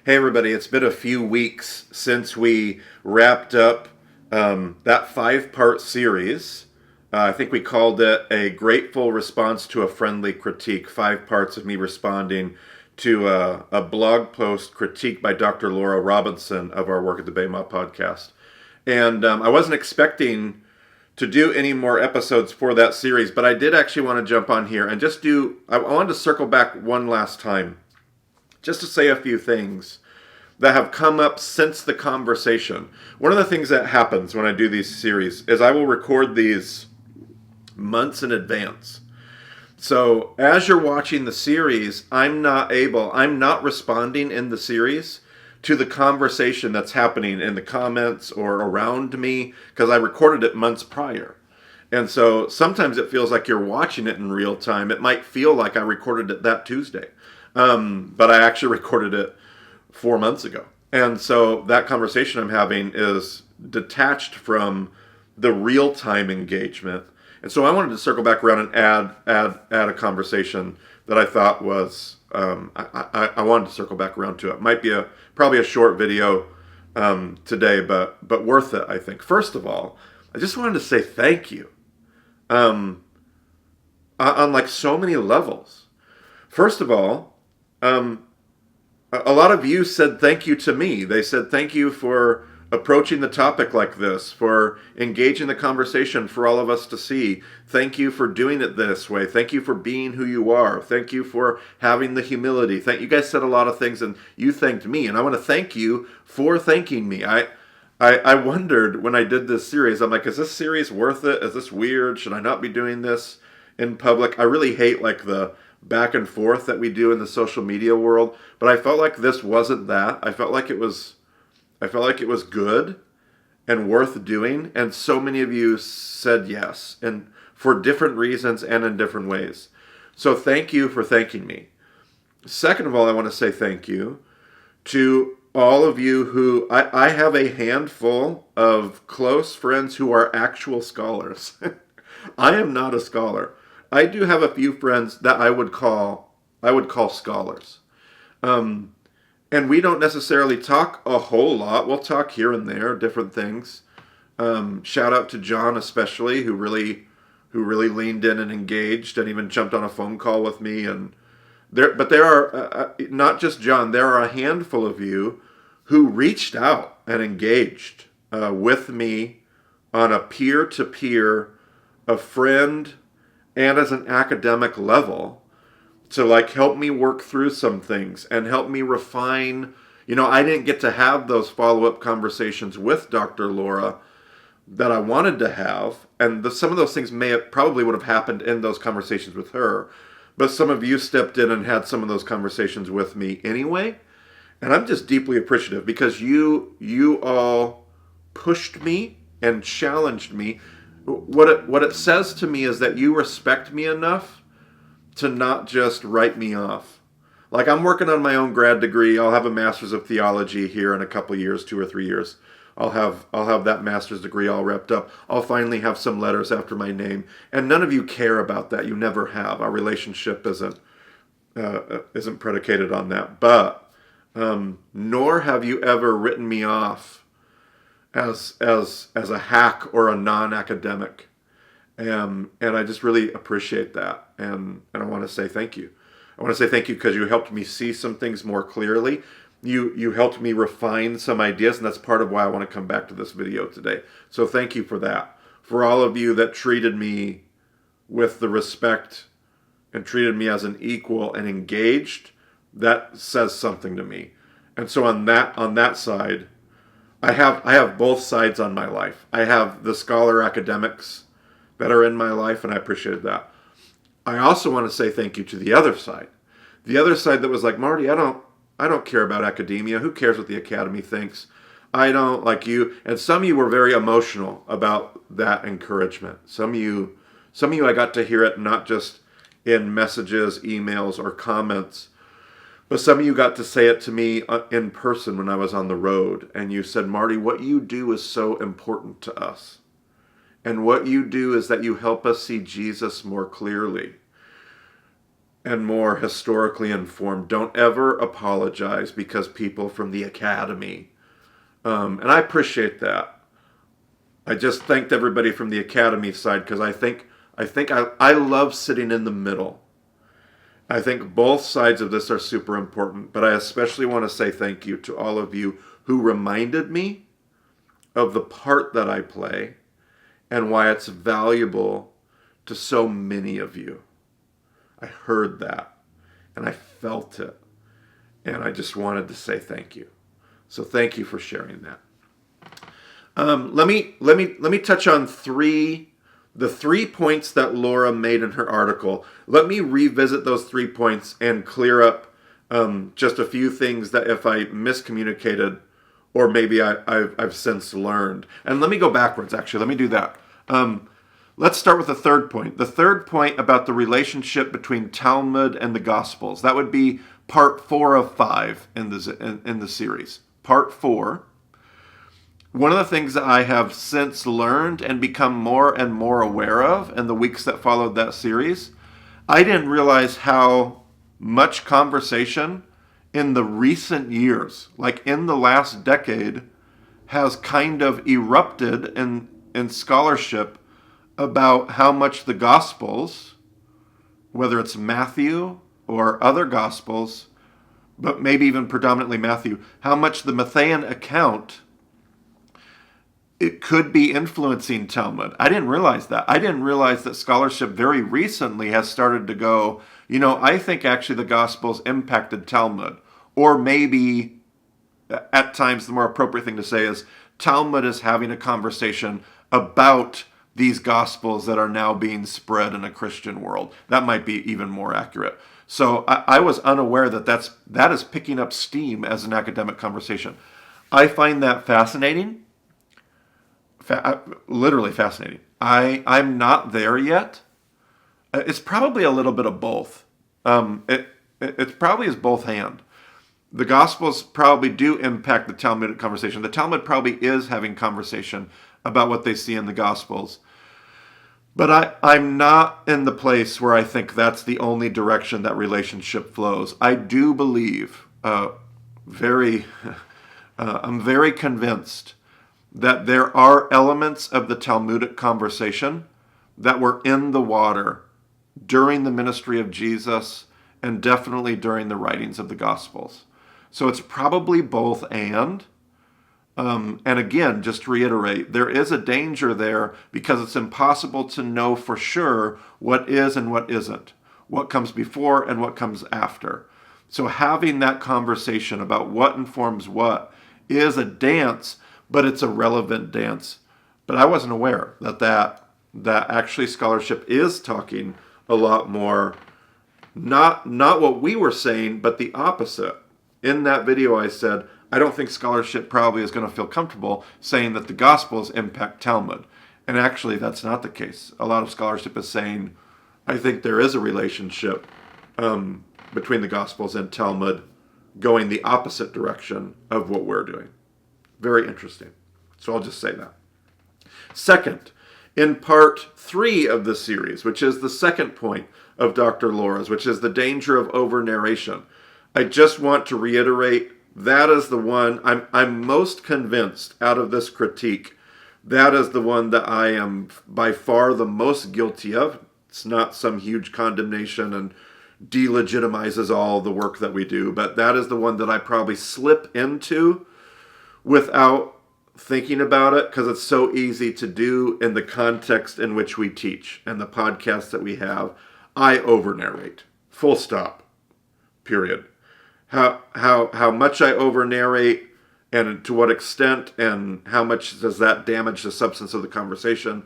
Hey everybody, it's been a few weeks since we wrapped up that 5-part series. I think we called it A Grateful Response to a Friendly Critique. 5 parts of me responding to a blog post critique by Dr. Laura Robinson of our Work at the Bema podcast. And I wasn't expecting to do any more episodes for that series, but I did actually want to jump on here and I wanted to circle back one last time just to say a few things that have come up since the conversation. One of the things that happens when I do these series is I will record these months in advance. So as you're watching the series, I'm not responding in the series to the conversation that's happening in the comments or around me because I recorded it months prior. And so sometimes it feels like you're watching it in real time. It might feel like I recorded it that Tuesday. But I actually recorded it 4 months ago. And so that conversation I'm having is detached from the real-time engagement. And so I wanted to circle back around and add a conversation that I thought was, I wanted to circle back around to it. Might be probably a short video today, but worth it, I think. First of all, I just wanted to say thank you on like so many levels. First of all, a lot of you said thank you to me. They said thank you for approaching the topic like this, for engaging the conversation for all of us to see. Thank you for doing it this way. Thank you for being who you are. Thank you for having the humility. You guys said a lot of things and you thanked me, and I want to thank you for thanking me. I wondered when I did this series, I'm like, is this series worth it? Is this weird? Should I not be doing this in public? I really hate like the back and forth that we do in the social media world, but I felt like this wasn't that. I felt like it was good and worth doing, and so many of you said yes, and for different reasons and in different ways. So thank you for thanking me. Second of all, I want to say thank you to all of you who, I have a handful of close friends who are actual scholars. I am not a scholar. I do have a few friends that I would call scholars. And we don't necessarily talk a whole lot. We'll talk here and there, different things. Shout out to John especially, who really leaned in and engaged and even jumped on a phone call with me. And there are not just John. There are a handful of you who reached out and engaged with me on a peer-to-peer, a friend, and as an academic level to like help me work through some things and help me refine. I didn't get to have those follow-up conversations with Dr. Laura that I wanted to have. And some of those things probably would have happened in those conversations with her. But some of you stepped in and had some of those conversations with me anyway. And I'm just deeply appreciative because you all pushed me and challenged me. What it says to me is that you respect me enough to not just write me off. Like, I'm working on my own grad degree. I'll have a master's of theology here in a couple years, 2 or 3 years. I'll have that master's degree all wrapped up. I'll finally have some letters after my name. And none of you care about that. You never have. Our relationship isn't predicated on that. But nor have you ever written me off as a hack or a non-academic. And I just really appreciate that. And I want to say thank you. I want to say thank you because you helped me see some things more clearly. You helped me refine some ideas, and that's part of why I want to come back to this video today. So thank you for that. For all of you that treated me with the respect and treated me as an equal and engaged, that says something to me. And so on that side, I have both sides on my life. I have the scholar academics that are in my life, and I appreciated that. I also want to say thank you to the other side. The other side that was like, Marty, I don't care about academia. Who cares what the academy thinks? I don't like you. And some of you were very emotional about that encouragement. Some of you I got to hear it not just in messages, emails, or comments, but some of you got to say it to me in person when I was on the road. And you said, Marty, what you do is so important to us. And what you do is that you help us see Jesus more clearly. and more historically informed. Don't ever apologize because people from the academy, and I appreciate that. I just thanked everybody from the academy side because I love sitting in the middle. I think both sides of this are super important, but I especially want to say thank you to all of you who reminded me of the part that I play and why it's valuable to so many of you. I heard that and I felt it, and I just wanted to say thank you. So thank you for sharing that. Let me touch on the 3 points that Laura made in her article. Let me revisit those 3 points and clear up just a few things that if I miscommunicated or maybe I've since learned. And let me go backwards, actually. Let me do that. Let's start with the third point. The third point about the relationship between Talmud and the Gospels. That would be part 4 of 5 in the series. Part 4. One of the things that I have since learned and become more and more aware of in the weeks that followed that series, I didn't realize how much conversation in the recent years, like in the last decade, has kind of erupted in scholarship about how much the Gospels, whether it's Matthew or other Gospels, but maybe even predominantly Matthew, how much the Matthean account it could be influencing Talmud. I didn't realize that. I didn't realize that scholarship very recently has started to go, I think actually the Gospels impacted Talmud. Or maybe at times the more appropriate thing to say is Talmud is having a conversation about these Gospels that are now being spread in a Christian world. That might be even more accurate. So I was unaware that is picking up steam as an academic conversation. I find that fascinating. Literally fascinating. I'm not there yet. It's probably a little bit of both. It probably is both hand. The Gospels probably do impact the Talmudic conversation. The Talmud probably is having conversation about what they see in the Gospels. But I'm not in the place where I think that's the only direction that relationship flows. I do believe, I'm very convinced that there are elements of the Talmudic conversation that were in the water during the ministry of Jesus and definitely during the writings of the Gospels. So it's probably both and again, just to reiterate, there is a danger there because it's impossible to know for sure what is and what isn't, what comes before and what comes after. So having that conversation about what informs what is a dance, but it's a relevant dance. But I wasn't aware that actually scholarship is talking a lot more, not what we were saying, but the opposite. In that video I said, I don't think scholarship probably is going to feel comfortable saying that the Gospels impact Talmud. And actually that's not the case. A lot of scholarship is saying, I think there is a relationship between the Gospels and Talmud going the opposite direction of what we're doing. Very interesting. So I'll just say that. Second, in part 3 of the series, which is the second point of Dr. Laura's, which is the danger of over-narration, I just want to reiterate that is the one I'm most convinced out of this critique. That is the one that I am by far the most guilty of. It's not some huge condemnation and delegitimizes all the work that we do, but that is the one that I probably slip into without thinking about it because it's so easy to do in the context in which we teach and the podcasts that we have. I over-narrate. Full stop. Period. How much I over-narrate and to what extent and how much does that damage the substance of the conversation,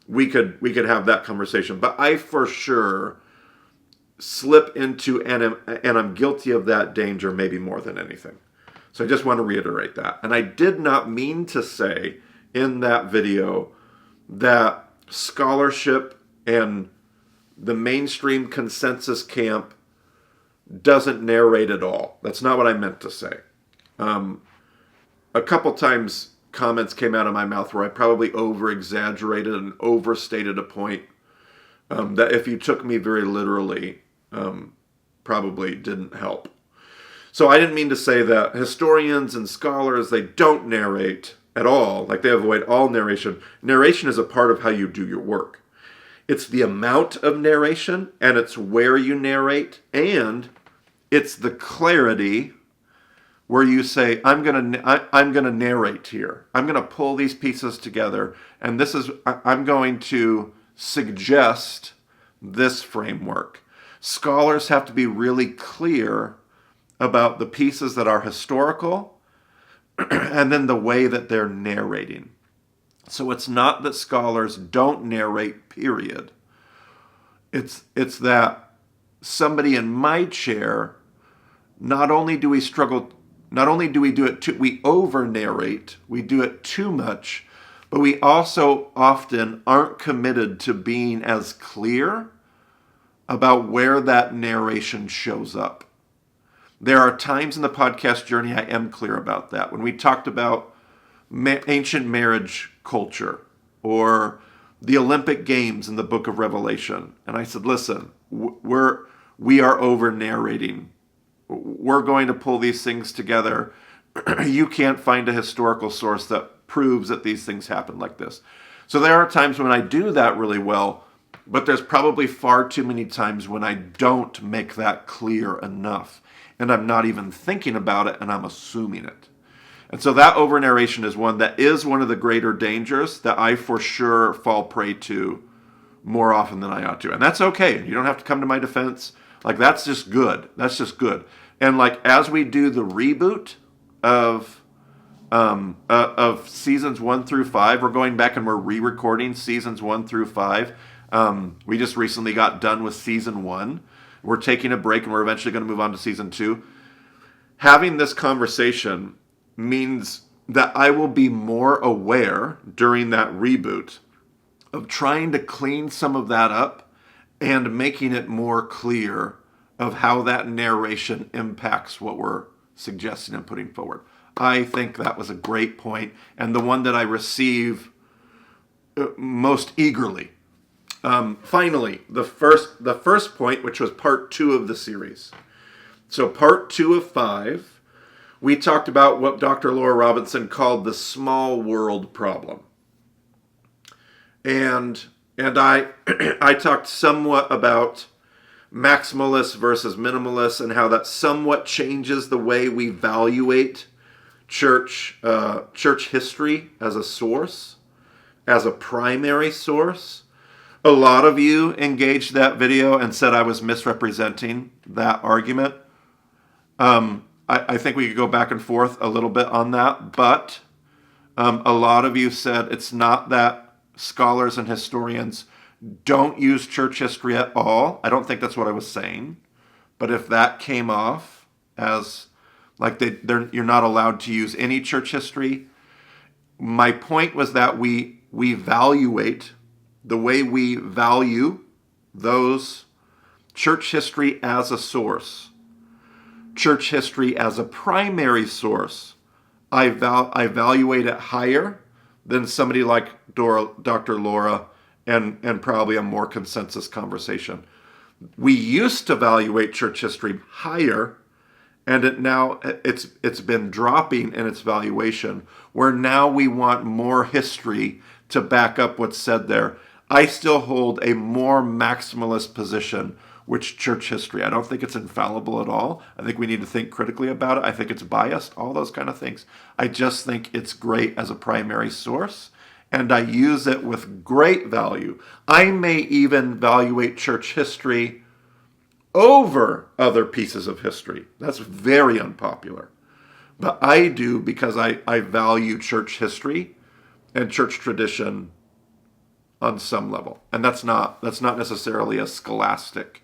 we could have that conversation. But I for sure slip into, and I'm guilty of that danger maybe more than anything. So I just want to reiterate that. And I did not mean to say in that video that scholarship and the mainstream consensus camp doesn't narrate at all. That's not what I meant to say. A couple times comments came out of my mouth where I probably over-exaggerated and overstated a point that if you took me very literally, probably didn't help. So I didn't mean to say that historians and scholars, they don't narrate at all, like they avoid all narration. Narration is a part of how you do your work. It's the amount of narration, and it's where you narrate, and it's the clarity where you say, I'm gonna narrate here. I'm gonna pull these pieces together, and I'm going to suggest this framework. Scholars have to be really clear about the pieces that are historical and then the way that they're narrating. So it's not that scholars don't narrate, period. It's that somebody in my chair, not only do we do it we over-narrate, we do it too much, but we also often aren't committed to being as clear about where that narration shows up. There are times in the podcast journey I am clear about that. When we talked about ancient marriage culture or the Olympic Games in the book of Revelation, and I said, listen, we are over-narrating. We're going to pull these things together. You can't find a historical source that proves that these things happen like this. So there are times when I do that really well, but there's probably far too many times when I don't make that clear enough. And I'm not even thinking about it, and I'm assuming it. And so that over-narration is one of the greater dangers that I for sure fall prey to more often than I ought to. And that's okay. You don't have to come to my defense. Like, that's just good. That's just good. And like, as we do the reboot of seasons 1 through 5, we're going back and we're re-recording seasons 1 through 5. We just recently got done with season 1. We're taking a break and we're eventually going to move on to season 2. Having this conversation means that I will be more aware during that reboot of trying to clean some of that up and making it more clear of how that narration impacts what we're suggesting and putting forward. I think that was a great point, and the one that I receive most eagerly. Finally, the first point, which was part 2 of the series. So part 2 of 5, we talked about what Dr. Laura Robinson called the small world problem. And I I talked somewhat about maximalists versus minimalists and how that somewhat changes the way we evaluate church history as a source, as a primary source. A lot of you engaged that video and said I was misrepresenting that argument. I think we could go back and forth a little bit on that, but a lot of you said it's not that scholars and historians don't use church history at all. I don't think that's what I was saying. But if that came off as like you're not allowed to use any church history, my point was that we evaluate the way we value those church history as a source, church history as a primary source. I evaluate it higher than somebody like Dr. Laura and probably a more consensus conversation. We used to evaluate church history higher, and it's been dropping in its valuation, where now we want more history to back up what's said there. I still hold a more maximalist position with church history. I don't think it's infallible at all. I think we need to think critically about it. I think it's biased, all those kind of things. I just think it's great as a primary source, and I use it with great value. I may even evaluate church history over other pieces of history. That's very unpopular. But I do because I value church history and church tradition on some level. And that's not necessarily a scholastic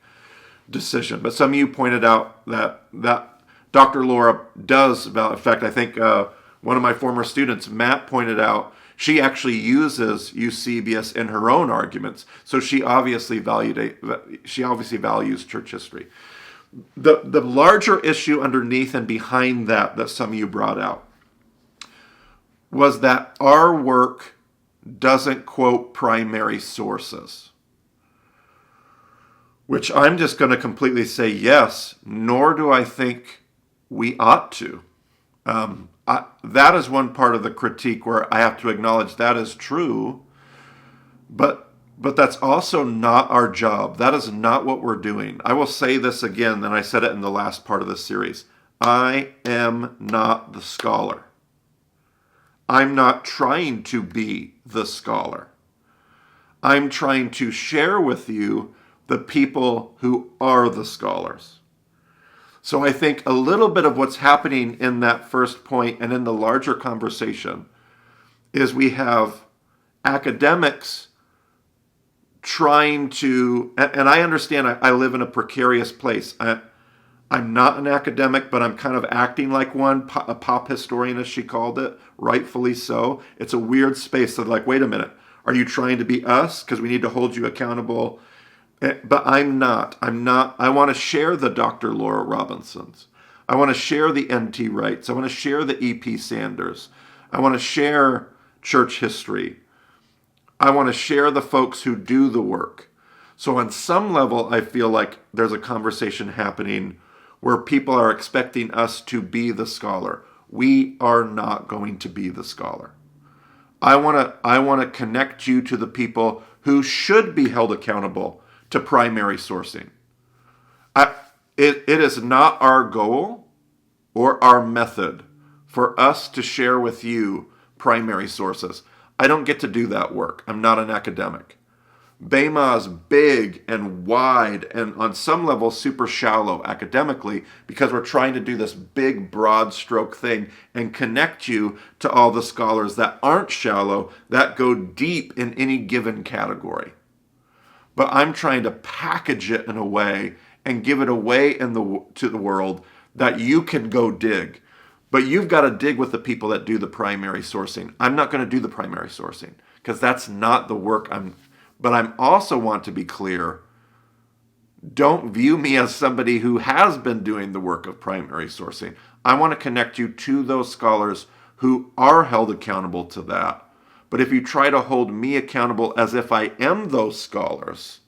decision. But some of you pointed out that Dr. Laura does, in fact, I think one of my former students, Matt, pointed out she actually uses Eusebius in her own arguments. So she obviously values church history. The larger issue underneath and behind that some of you brought out was that our work doesn't quote primary sources. which I'm just going to completely say yes, nor do I think we ought to. That is one part of the critique where I have to acknowledge that is true, but that's also not our job. That is not what we're doing. I will say this again, and I said it in the last part of this series. I am not the scholar. I'm not trying to be the scholar. I'm trying to share with you the people who are the scholars. So I think a little bit of what's happening in that first point and in the larger conversation is we have academics trying to, and I understand I live in a precarious place. I'm not an academic, but I'm kind of acting like one, a pop historian, as she called it, rightfully so. It's a weird space of like, wait a minute, are you trying to be us? Because we need to hold you accountable. But I'm not. I want to share the Dr. Laura Robinsons. I want to share the N.T. Wrights. I want to share the E.P. Sanders. I want to share church history. I want to share the folks who do the work. So on some level, I feel like there's a conversation happening where people are expecting us to be the scholar. We are not going to be the scholar. I want to connect you to the people who should be held accountable to primary sourcing. It is not our goal or our method for us to share with you primary sources. I don't get to do that work. I'm not an academic. Bema is big and wide and on some level super shallow academically because we're trying to do this big broad stroke thing and connect you to all the scholars that aren't shallow, that go deep in any given category. But I'm trying to package it in a way and give it away to the world that you can go dig. But you've got to dig with the people that do the primary sourcing. I'm not going to do the primary sourcing because that's not the work But I also want to be clear, don't view me as somebody who has been doing the work of primary sourcing. I want to connect you to those scholars who are held accountable to that. But if you try to hold me accountable as if I am those scholars,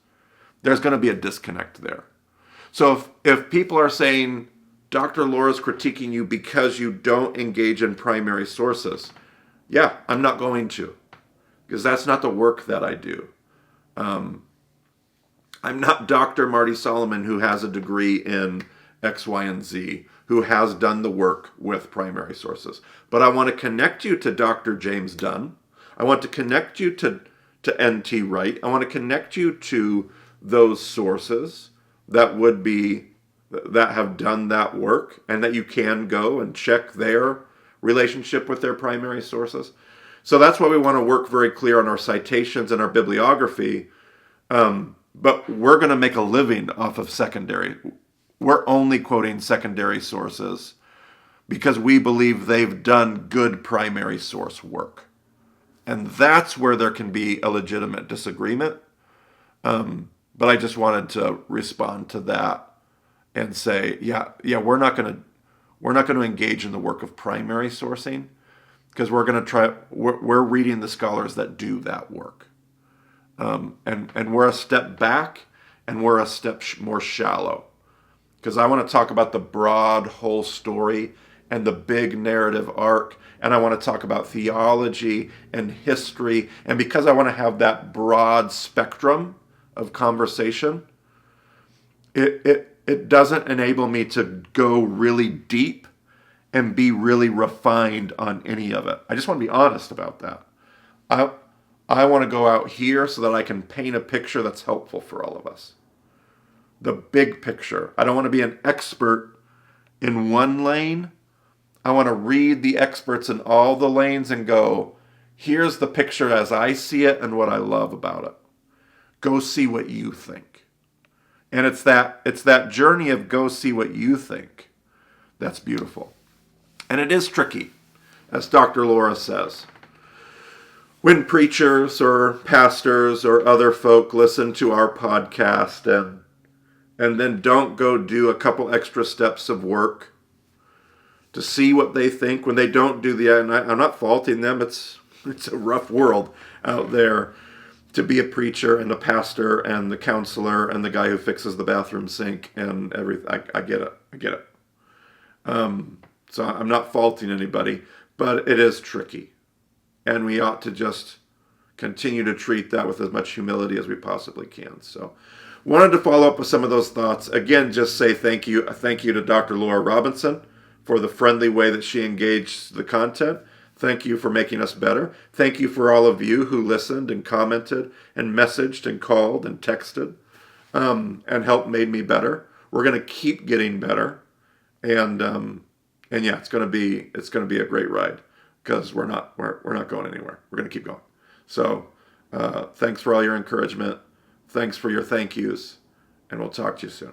there's going to be a disconnect there. So if people are saying, Dr. Laura's critiquing you because you don't engage in primary sources, yeah, I'm not going to, because that's not the work that I do. I'm not Dr. Marty Solomon, who has a degree in X, Y, and Z, who has done the work with primary sources. But I want to connect you to Dr. James Dunn. I want to connect you to N.T. Wright. I want to connect you to those sources that have done that work and that you can go and check their relationship with their primary sources. So that's why we want to work very clear on our citations and our bibliography. But we're going to make a living off of secondary. We're only quoting secondary sources because we believe they've done good primary source work. And that's where there can be a legitimate disagreement. But I just wanted to respond to that and say, yeah, we're not going to engage in the work of primary sourcing because we're reading the scholars that do that work. And we're a step back and we're a step more shallow because I want to talk about the broad whole story and the big narrative arc. And I want to talk about theology and history. And because I want to have that broad spectrum of conversation, it doesn't enable me to go really deep and be really refined on any of it. I just want to be honest about that. I want to go out here so that I can paint a picture that's helpful for all of us. The big picture. I don't want to be an expert in one lane. I want to read the experts in all the lanes and go, here's the picture as I see it and what I love about it. Go see what you think. And it's that journey of go see what you think that's beautiful. And it is tricky, as Dr. Laura says. When preachers or pastors or other folk listen to our podcast and then don't go do a couple extra steps of work to see what they think when they don't do and I'm not faulting them, it's a rough world out there, to be a preacher and a pastor and the counselor and the guy who fixes the bathroom sink and everything. I get it. I get it. So I'm not faulting anybody, but it is tricky. And we ought to just continue to treat that with as much humility as we possibly can. So wanted to follow up with some of those thoughts. Again, just say thank you. Thank you to Dr. Laura Robinson for the friendly way that she engaged the content. Thank you for making us better. Thank you for all of you who listened and commented and messaged and called and texted and helped made me better. We're going to keep getting better, and yeah, it's going to be a great ride because we're not going anywhere. We're going to keep going. So thanks for all your encouragement. Thanks for your thank yous, and we'll talk to you soon.